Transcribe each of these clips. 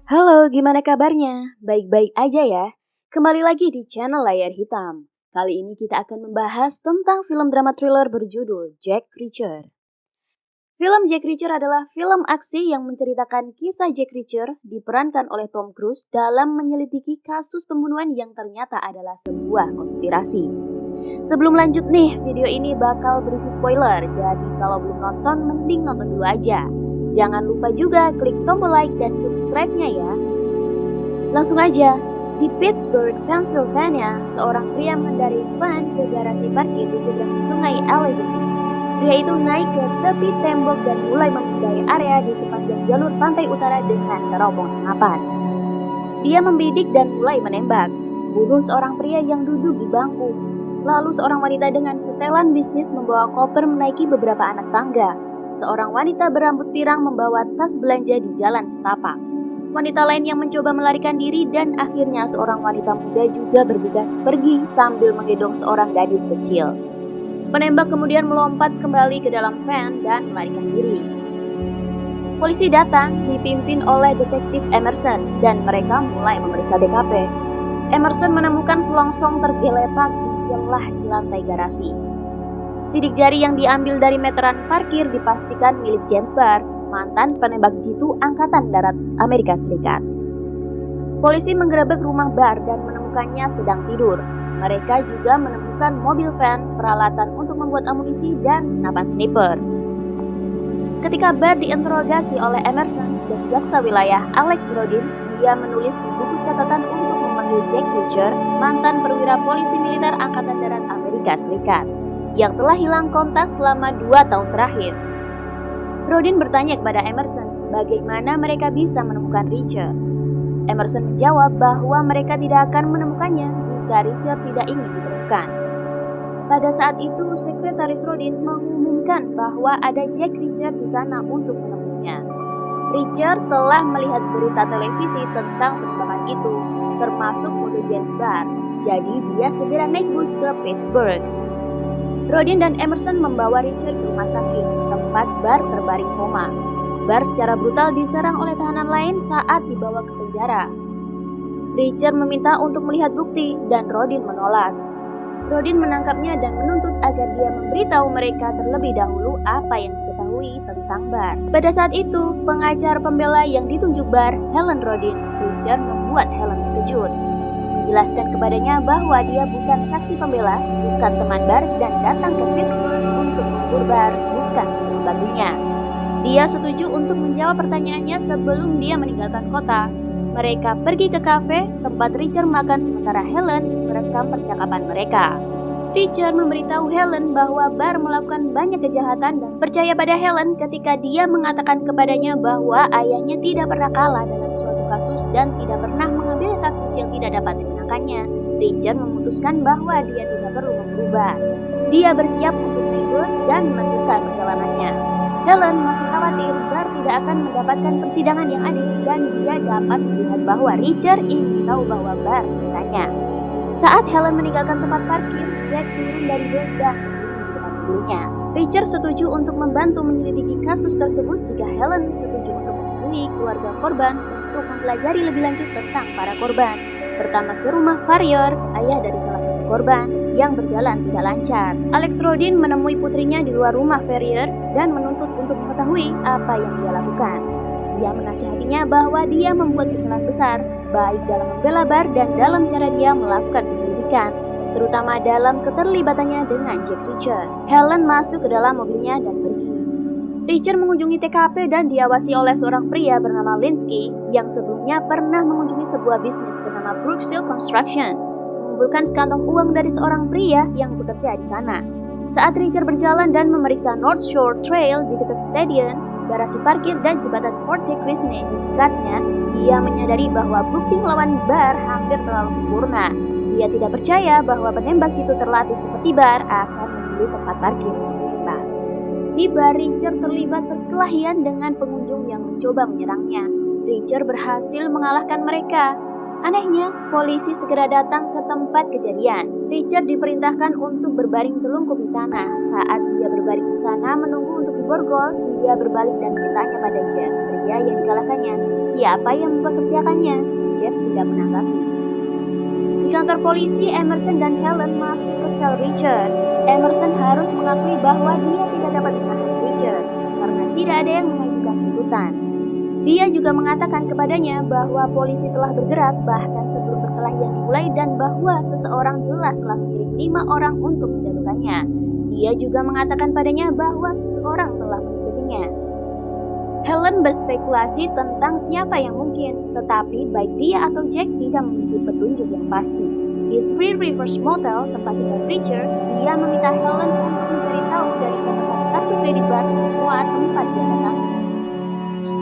Halo, gimana kabarnya? Baik-baik aja ya? Kembali lagi di channel Layar Hitam. Kali ini kita akan membahas tentang film drama thriller berjudul Jack Reacher. Film Jack Reacher adalah film aksi yang menceritakan kisah Jack Reacher diperankan oleh Tom Cruise dalam menyelidiki kasus pembunuhan yang ternyata adalah sebuah konspirasi. Sebelum lanjut nih, video ini bakal berisi spoiler, jadi kalau belum nonton, mending nonton dulu aja. Jangan lupa juga klik tombol like dan subscribe-nya ya. Langsung aja, di Pittsburgh, Pennsylvania, seorang pria mengendarai van ke garasi parkir di seberang sungai Allegheny. Pria itu naik ke tepi tembok dan mulai memindai area di sepanjang jalur pantai utara dengan teropong senapan. Dia membidik dan mulai menembak, bunuh seorang pria yang duduk di bangku. Lalu seorang wanita dengan setelan bisnis membawa koper menaiki beberapa anak tangga. Seorang wanita berambut pirang membawa tas belanja di jalan setapak. Wanita lain yang mencoba melarikan diri dan akhirnya seorang wanita muda juga bergegas pergi sambil menggendong seorang gadis kecil. Penembak kemudian melompat kembali ke dalam van dan melarikan diri. Polisi datang dipimpin oleh detektif Emerson dan mereka mulai memeriksa TKP. Emerson menemukan selongsong tergeletak di celah di lantai garasi. Sidik jari yang diambil dari meteran parkir dipastikan milik James Barr, mantan penembak jitu Angkatan Darat Amerika Serikat. Polisi menggerebek rumah Barr dan menemukannya sedang tidur. Mereka juga menemukan mobil van, peralatan untuk membuat amunisi, dan senapan sniper. Ketika Barr diinterogasi oleh Emerson dan jaksa wilayah Alex Rodin, dia menulis di buku catatan untuk memanggil Jack Reacher, mantan perwira polisi militer Angkatan Darat Amerika Serikat, yang telah hilang kontak selama 2 tahun terakhir. Rodin bertanya kepada Emerson bagaimana mereka bisa menemukan Reacher. Emerson menjawab bahwa mereka tidak akan menemukannya jika Reacher tidak ingin ditemukan. Pada saat itu, sekretaris Rodin mengumumkan bahwa ada Jack Reacher di sana untuk menemuinya. Reacher telah melihat berita televisi tentang penembakan itu, termasuk foto James Barr, jadi dia segera naik bus ke Pittsburgh. Rodin dan Emerson membawa Reacher ke rumah sakit, tempat Barr terbaring koma. Barr secara brutal diserang oleh tahanan lain saat dibawa ke penjara. Reacher meminta untuk melihat bukti dan Rodin menolak. Rodin menangkapnya dan menuntut agar dia memberitahu mereka terlebih dahulu apa yang diketahui tentang Barr. Pada saat itu, pengacara pembela yang ditunjuk Barr, Helen Rodin, Reacher membuat Helen terkejut. Menjelaskan kepadanya bahwa dia bukan saksi pembela, bukan teman Barr, dan datang ke Pittsburgh untuk menghibur Barr, bukan membantunya. Dia setuju untuk menjawab pertanyaannya sebelum dia meninggalkan kota. Mereka pergi ke kafe, tempat Reacher makan sementara Helen merekam percakapan mereka. Reacher memberitahu Helen bahwa Barr melakukan banyak kejahatan dan percaya pada Helen ketika dia mengatakan kepadanya bahwa ayahnya tidak pernah kalah dalam suatu kasus dan tidak pernah mengambil kasus yang tidak dapat dimenangkannya. Reacher memutuskan bahwa dia tidak perlu berubah. Dia bersiap untuk bebas dan melanjutkan perjalanannya. Helen masih khawatir Barr tidak akan mendapatkan persidangan yang adil dan dia dapat melihat bahwa Reacher ingin tahu bahwa Barr bertanya. Saat Helen meninggalkan tempat parkir, Jack turun dari bus dan berdiri di depan mobilnya. Reacher setuju untuk membantu menyelidiki kasus tersebut jika Helen setuju untuk mengunjungi keluarga korban untuk mempelajari lebih lanjut tentang para korban. Pertama ke rumah Farrier, ayah dari salah satu korban, yang berjalan tidak lancar. Alex Rodin menemui putrinya di luar rumah Farrier dan menuntut untuk mengetahui apa yang dia lakukan. Dia menasihatinya bahwa dia membuat kesalahan besar, baik dalam membela Barr dan dalam cara dia melakukan penyelidikan, terutama dalam keterlibatannya dengan Jack Reacher. Helen masuk ke dalam mobilnya dan pergi. Reacher mengunjungi TKP dan diawasi oleh seorang pria bernama Linsky yang sebelumnya pernah mengunjungi sebuah bisnis bernama Brookfield Construction, mengumpulkan sekantong uang dari seorang pria yang bekerja di sana. Saat Reacher berjalan dan memeriksa North Shore Trail di dekat stadion, garasi parkir dan jembatan Fort Duquesne di dekatnya, dia menyadari bahwa bukti melawan Barr hampir terlalu sempurna. Dia tidak percaya bahwa penembak jitu terlatih seperti Barr akan memilih tempat parkir untuk menembak. Di bar, Reacher terlibat perkelahian dengan pengunjung yang mencoba menyerangnya. Reacher berhasil mengalahkan mereka. Anehnya, polisi segera datang ke tempat kejadian. Reacher diperintahkan untuk berbaring telungkup di tanah. Saat dia berbaring di sana menunggu untuk diborgol, dia berbalik dan bertanya pada Jack, pria pria yang dikalahkannya, siapa yang mempekerjakannya? Jeff tidak menanggapi. Di kantor polisi, Emerson dan Helen masuk ke sel Richard. Emerson harus mengakui bahwa dia tidak dapat menahan Richard karena tidak ada yang mengajukan tuntutan. Dia juga mengatakan kepadanya bahwa polisi telah bergerak bahkan sebelum perkelahian dimulai dan bahwa seseorang jelas telah mengirim 5 orang untuk menjatuhkannya. Dia juga mengatakan padanya bahwa seseorang telah menutupinya. Helen berspekulasi tentang siapa yang mungkin, tetapi baik dia atau Jack tidak memiliki petunjuk yang pasti. Di Three Rivers Motel, tempat tinggal Richard, dia meminta Helen untuk mencari tahu dari catatan kartu kredit bar semua tempat dia datangi.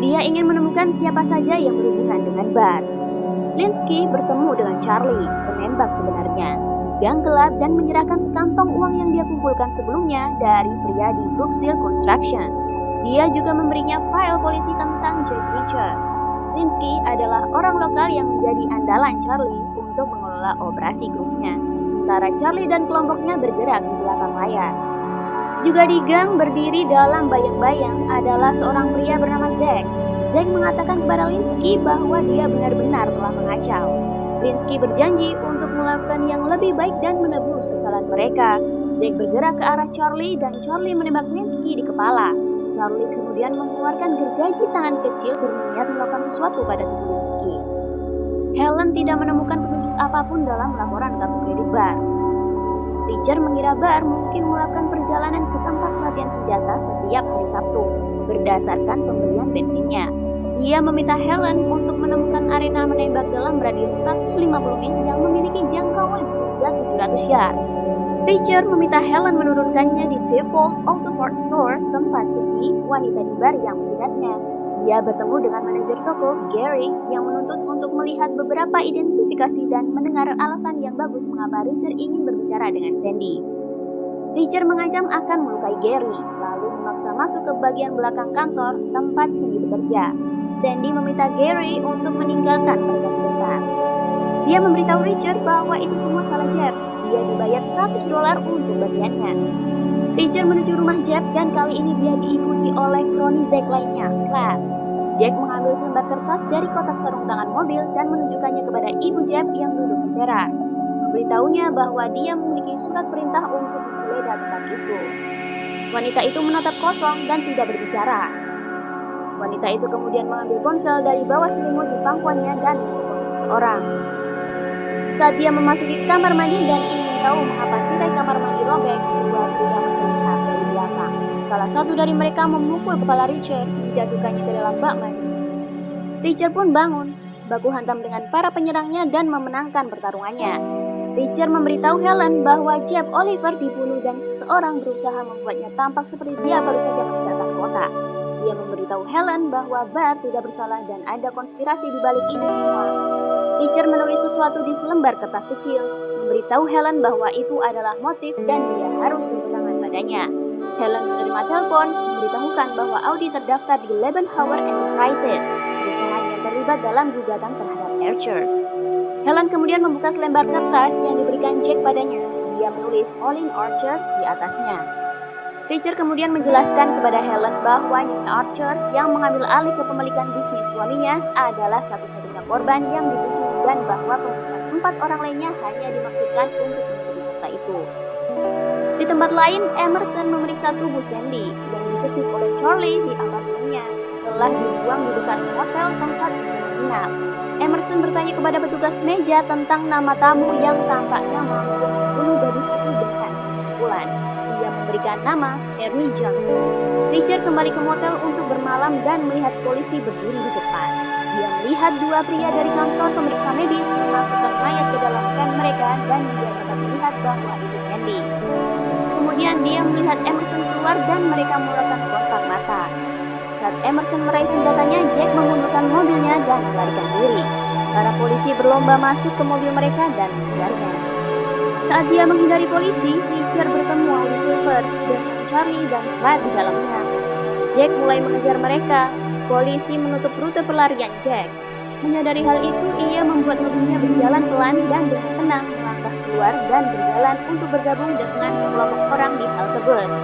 Dia ingin menemukan siapa saja yang berhubungan dengan bar. Linsky bertemu dengan Charlie, penembak sebenarnya, di gang gelap dan menyerahkan sekantong uang yang dia kumpulkan sebelumnya dari pria di Tuxil Construction. Dia juga memberinya file polisi tentang Jack Richard. Linsky adalah orang lokal yang menjadi andalan Charlie untuk mengelola operasi grupnya, sementara Charlie dan kelompoknya bergerak di belakang layar. Juga di gang berdiri dalam bayang-bayang adalah seorang pria bernama Zack. Zack mengatakan kepada Linsky bahwa dia benar-benar telah mengacau. Linsky berjanji untuk melakukan yang lebih baik dan menebus kesalahan mereka. Zack bergerak ke arah Charlie dan Charlie menembak Linsky di kepala. Charlie kemudian mengeluarkan gergaji tangan kecil berniat melakukan sesuatu pada tubuh Linsky. Helen tidak menemukan petunjuk apapun dalam laporan kartu kredit bar. Richard mengira bar mungkin melakukan perjalanan ke tempat pelatihan senjata setiap hari Sabtu berdasarkan pembelian bensinnya. Dia meminta Helen untuk menemukan arena menembak dalam radius 150 mil yang memiliki jangkauan hingga 700 yard. Richard meminta Helen menurunkannya di Default Auto Parts Store, tempat Sandy, wanita di bar yang menjeratnya. Dia bertemu dengan manajer toko, Gary, yang menuntut untuk melihat beberapa identifikasi dan mendengar alasan yang bagus mengapa Richard ingin berbicara dengan Sandy. Richard mengancam akan melukai Gary, lalu memaksa masuk ke bagian belakang kantor tempat Sandy bekerja. Sandy meminta Gary untuk meninggalkan mereka sebentar. Dia memberitahu Richard bahwa itu semua salah Jeff. Dia dibayar $100 untuk bagiannya. Richard menuju rumah Jeff dan kali ini dia diikuti oleh kroni Zack lainnya, Flat. Jack mengambil selembar kertas dari kotak sarung tangan mobil dan menunjukkannya kepada ibu Jeff yang duduk di teras. Memberitahunya bahwa dia memiliki surat perintah untuk menggeledah tempat itu. Wanita itu menatap kosong dan tidak berbicara. Wanita itu kemudian mengambil ponsel dari bawah selimut di pangkuannya dan menelpon seseorang. Saat dia memasuki kamar mandi dan ingin tahu mengapa tirai kamar mandi robek, dua pria melihat dari belakang. Salah satu dari mereka memukul kepala Richard, menjatuhkannya ke dalam bak mandi. Richard pun bangun, baku hantam dengan para penyerangnya dan memenangkan pertarungannya. Richard memberitahu Helen bahwa Jeff Oliver dibunuh dan seseorang berusaha membuatnya tampak seperti dia baru saja meninggalkan kota. Dia memberitahu Helen bahwa Bar tidak bersalah dan ada konspirasi di balik ini semua. Richard menulis sesuatu di selembar kertas kecil, memberitahu Helen bahwa itu adalah motif dan dia harus berpegangan padanya. Helen menerima telepon, memberitahukan bahwa Audi terdaftar di Lebenhauer Enterprises, perusahaan yang terlibat dalam gugatan terhadap Archers. Helen kemudian membuka selembar kertas yang diberikan Jack padanya. Dia menulis Olin Archer di atasnya. Richard kemudian menjelaskan kepada Helen bahwa Nina Archer yang mengambil alih kepemilikan bisnis suaminya adalah satu-satunya korban yang dituju dan bahwa pembunuhan 4 orang lainnya hanya dimaksudkan untuk menutupi fakta itu. Di tempat lain, Emerson memeriksa tubuh Sandy yang dicekik oleh Charlie di apartemennya telah dibuang di dekat hotel tempat Richard menginap. Emerson bertanya kepada petugas meja tentang nama tamu yang tampaknya mampu membunuh gadis itu dengan satu pukulan. Dia memberikan nama Ernie Johnson. Richard kembali ke motel untuk bermalam dan melihat polisi berdiri di depan. Dia melihat 2 pria dari kantor pemeriksa medis memasukkan mayat ke dalam van mereka dan dia dapat melihat bahwa itu Sandy. Kemudian dia melihat Emerson keluar dan mereka melakukan kontak mata. Saat Emerson meraih senjatanya, Jack memundurkan mobilnya dan melarikan diri. Para polisi berlomba masuk ke mobil mereka dan mengejarnya. Saat dia menghindari polisi, Richard bertemu Audi Silver dengan Charlie dan Vlad di dalamnya. Jack mulai mengejar mereka. Polisi menutup rute pelarian Jack. Menyadari hal itu, ia membuat mobilnya berjalan pelan dan dengan tenang melangkah keluar dan berjalan untuk bergabung dengan sekelompok orang di halte bus.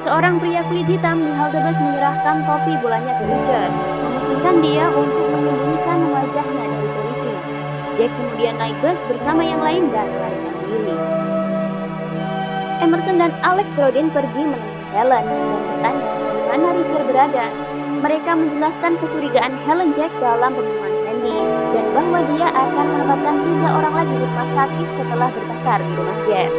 Seorang pria kulit hitam di halte bus menyerahkan topi bolanya ke Richard, memungkinkan dia untuk menyembunyikan wajahnya dari polisi. Jack kemudian naik bus bersama yang lain dan melarikan diri. Emerson dan Alex Rodin pergi menemui Helen dan bertanya di mana Richard berada. Mereka menjelaskan kecurigaan Helen Jack dalam pembunuhan Sandy dan bahwa dia akan menempatkan 3 orang lagi di rumah sakit setelah bertengkar di rumah Jack.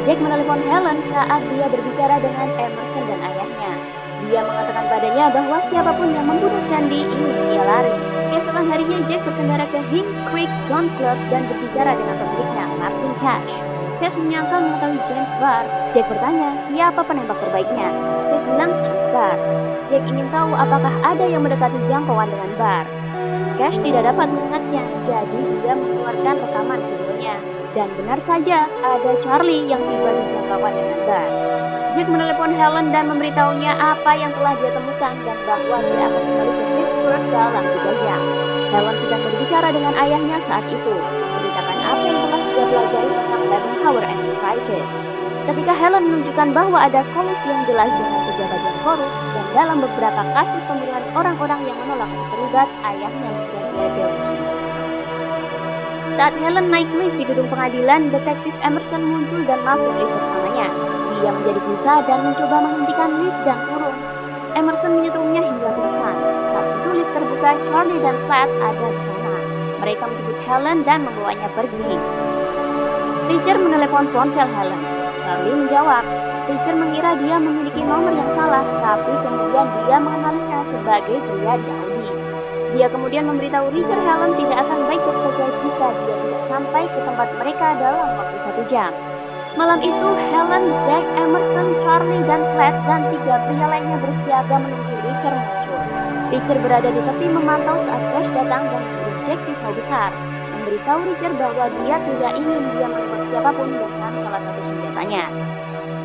Jack menelepon Helen saat dia berbicara dengan Emerson dan ayahnya. Dia mengatakan padanya bahwa siapapun yang membunuh Sandy ingin dia lari. Keesokan harinya Jack berkendara ke Hink Creek Gun Club dan berbicara dengan pemiliknya, Martin Cash. Cash menyangka mengetahui James Barr. Jack bertanya siapa penembak terbaiknya. Cash bilang James Barr. Jack ingin tahu apakah ada yang mendekati jangkauan dengan Barr. Cash tidak dapat mengingatnya, jadi dia mengeluarkan rekaman videonya. Dan benar saja, ada Charlie yang tiba di jangkauan dengan Barr. Jack menelepon Helen dan memberitahunya apa yang telah dia temukan dan bahwa dia akan kembali ke Pittsburgh dalam 3 jam. Helen sedang berbicara dengan ayahnya saat itu, menceritakan apa yang telah dia pelajari tentang Leavenhauer Enterprises. Ketika Helen menunjukkan bahwa ada kolusi yang jelas dengan pejabat yang korup dan dalam beberapa kasus pembunuhan orang-orang yang menolak untuk terlibat, ayahnya memberikan dia delusi. Saat Helen naik lift di gedung pengadilan, detektif Emerson muncul dan masuk lift bersamanya. Dia menjadi gelisah dan mencoba menghentikan lift dan turun. Emerson menyetrum hingga pingsan. Saat itu lift terbuka, Charlie dan Flat ada di sana. Mereka menjemput Helen dan membawanya pergi. Richard menelepon ponsel Helen. Charlie menjawab. Richard mengira dia memiliki nomor yang salah, tapi kemudian dia mengenalinya sebagai pria di Audi. Dia kemudian memberitahu Richard Helen tidak akan baik-baik saja jika dia tidak sampai ke tempat mereka dalam waktu 1 jam. Malam itu, Helen, Zack, Emerson, Charlie, dan Flat dan 3 pria lainnya bersiaga menunggu Richard muncul. Richard berada di tepi memantau saat Cash datang dan memberi Jack pisau besar, memberitahu Richard bahwa dia tidak ingin dia menembak siapapun dengan salah satu senjatanya.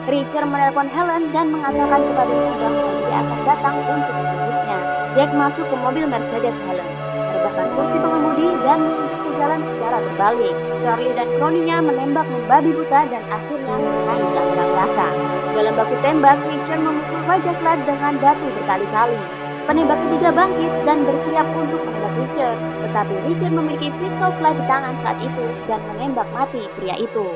Richard menelepon Helen dan mengatakan kepadanya bahwa dia akan datang untuk menjemputnya. Jack masuk ke mobil Mercedes Helen, merebahkan kursi pengemudi dan menuju ke jalan secara berbalik. Charlie dan kroninya menembak membabi buta dan akhirnya mengenai ganggang belakang. Dalam baku tembak, Richard memukul wajah Flat dengan batu berkali-kali. Penembak ketiga bangkit dan bersiap untuk menembak Richard, tetapi Richard memiliki pistol Flat di tangan saat itu dan menembak mati pria itu.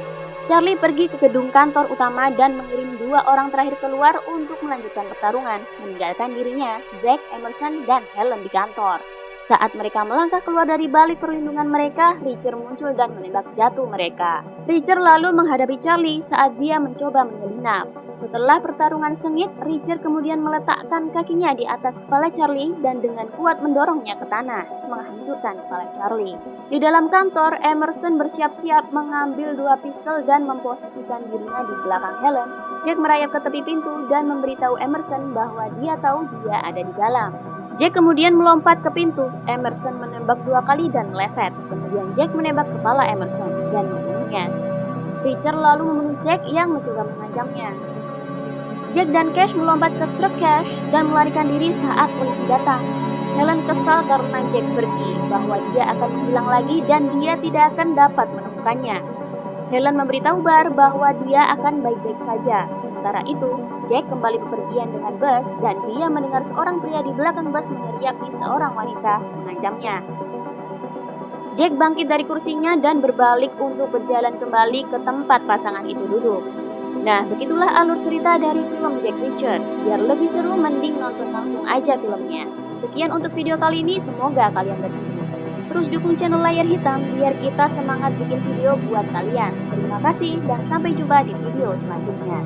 Charlie pergi ke gedung kantor utama dan mengirim 2 orang terakhir keluar untuk melanjutkan pertarungan, meninggalkan dirinya, Zack, Emerson, dan Helen di kantor. Saat mereka melangkah keluar dari balik perlindungan mereka, Richard muncul dan menembak jatuh mereka. Richard lalu menghadapi Charlie saat dia mencoba menyelinap. Setelah pertarungan sengit, Richard kemudian meletakkan kakinya di atas kepala Charlie dan dengan kuat mendorongnya ke tanah, menghancurkan kepala Charlie. Di dalam kantor, Emerson bersiap-siap mengambil 2 pistol dan memposisikan dirinya di belakang Helen. Jack merayap ke tepi pintu dan memberitahu Emerson bahwa dia tahu dia ada di dalam. Jack kemudian melompat ke pintu. Emerson menembak 2 kali dan meleset. Kemudian Jack menembak kepala Emerson dan membunuhnya. Richard lalu membunuh Jack yang mencoba mengancamnya. Jack dan Cash melompat ke truk Cash dan melarikan diri saat polisi datang. Helen kesal karena Jack pergi, bahwa dia akan menghilang lagi dan dia tidak akan dapat menemukannya. Helen memberitahu Barr bahwa dia akan baik-baik saja. Sementara itu, Jack kembali bepergian dengan bus dan dia mendengar seorang pria di belakang bus meneriaki seorang wanita mengancamnya. Jack bangkit dari kursinya dan berbalik untuk berjalan kembali ke tempat pasangan itu duduk. Nah, begitulah alur cerita dari film Jack Reacher. Biar lebih seru, mending nonton langsung aja filmnya. Sekian untuk video kali ini, semoga kalian terhibur. Terus dukung channel Layar Hitam biar kita semangat bikin video buat kalian. Terima kasih dan sampai jumpa di video selanjutnya.